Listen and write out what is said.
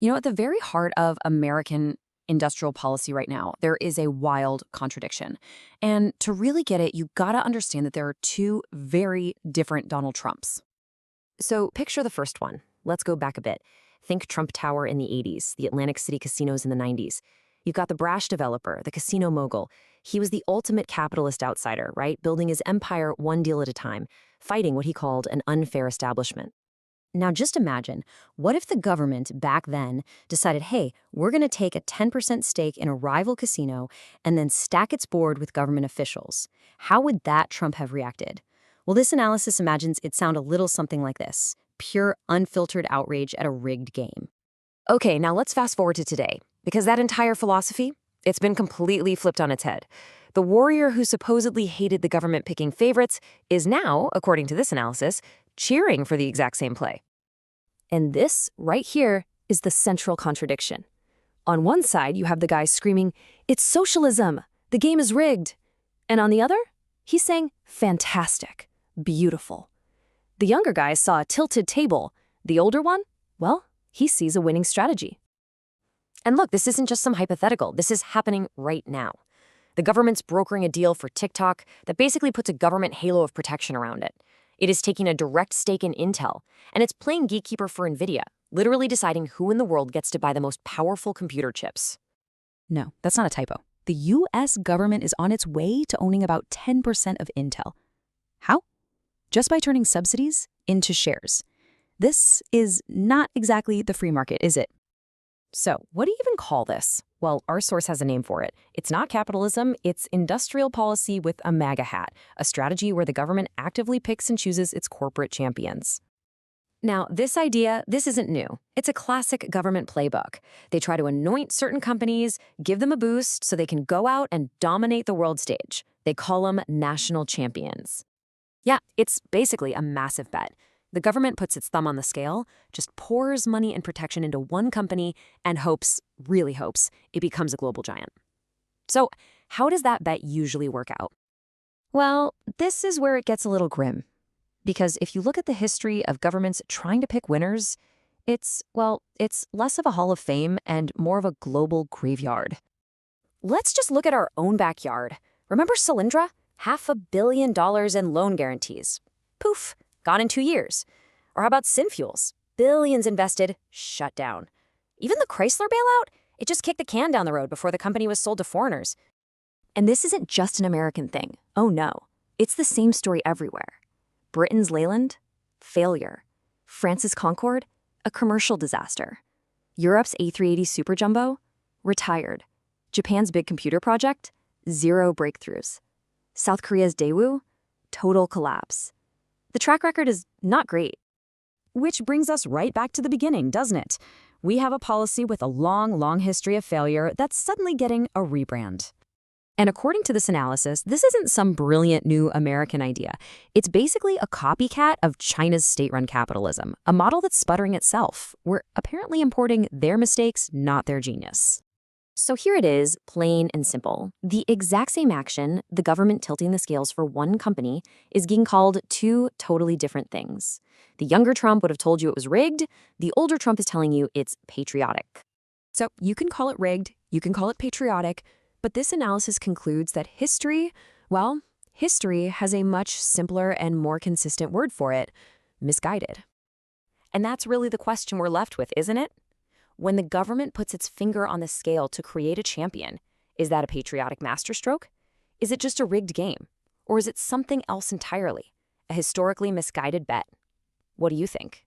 At the very heart of American industrial policy right now, there is a wild contradiction. And to really get it, you gotta understand that there are two very different Donald Trumps. So picture the first one. Let's go back a bit. Think Trump Tower in the 80s, the Atlantic City casinos in the 90s. You've got the brash developer, the casino mogul. He was the ultimate capitalist outsider, right? Building his empire one deal at a time, fighting what he called an unfair establishment. Now just imagine, what if the government back then decided, hey, we're going to take a 10% stake in a rival casino and then stack its board with government officials? How would that Trump have reacted? Well, this analysis imagines it sound a little something like this: pure, unfiltered outrage at a rigged game. Okay, now let's fast forward to today, because that entire philosophy, it's been completely flipped on its head. The warrior who supposedly hated the government picking favorites is now, according to this analysis, cheering for the exact same play. And this, right here, is the central contradiction. On one side, you have the guy screaming, "It's socialism! The game is rigged!" And on the other, he's saying, "Fantastic! Beautiful!" The younger guy saw a tilted table. The older one, well, he sees a winning strategy. And look, this isn't just some hypothetical. This is happening right now. The government's brokering a deal for TikTok that basically puts a government halo of protection around it. It is taking a direct stake in Intel, and it's playing gatekeeper for NVIDIA, literally deciding who in the world gets to buy the most powerful computer chips. No, that's not a typo. The U.S. government is on its way to owning about 10% of Intel. How? Just by turning subsidies into shares. This is not exactly the free market, is it? So, what do you even call this? Well, our source has a name for it. It's not capitalism, it's industrial policy with a MAGA hat, a strategy where the government actively picks and chooses its corporate champions. Now, this isn't new. It's a classic government playbook. They try to anoint certain companies, give them a boost so they can go out and dominate the world stage. They call them national champions. Yeah, it's basically a massive bet. The government puts its thumb on the scale, just pours money and protection into one company and hopes, really hopes, it becomes a global giant. So how does that bet usually work out? Well, this is where it gets a little grim. Because if you look at the history of governments trying to pick winners, it's less of a hall of fame and more of a global graveyard. Let's just look at our own backyard. Remember Solyndra? $500 million in loan guarantees. Poof. Gone in 2 years. Or how about Synfuels? Billions invested, shut down. Even the Chrysler bailout? It just kicked the can down the road before the company was sold to foreigners. And this isn't just an American thing. Oh no. It's the same story everywhere. Britain's Leyland? Failure. France's Concorde? A commercial disaster. Europe's A380 Super Jumbo? Retired. Japan's big computer project? Zero breakthroughs. South Korea's Daewoo? Total collapse. The track record is not great. Which brings us right back to the beginning, doesn't it? We have a policy with a long, long history of failure that's suddenly getting a rebrand. And according to this analysis, this isn't some brilliant new American idea. It's basically a copycat of China's state-run capitalism, a model that's sputtering itself. We're apparently importing their mistakes, not their genius. So here it is, plain and simple. The exact same action, the government tilting the scales for one company, is being called two totally different things. The younger Trump would have told you it was rigged. The older Trump is telling you it's patriotic. So you can call it rigged, you can call it patriotic, but this analysis concludes that history has a much simpler and more consistent word for it: misguided. And that's really the question we're left with, isn't it? When the government puts its finger on the scale to create a champion, is that a patriotic masterstroke? Is it just a rigged game? Or is it something else entirely? A historically misguided bet? What do you think?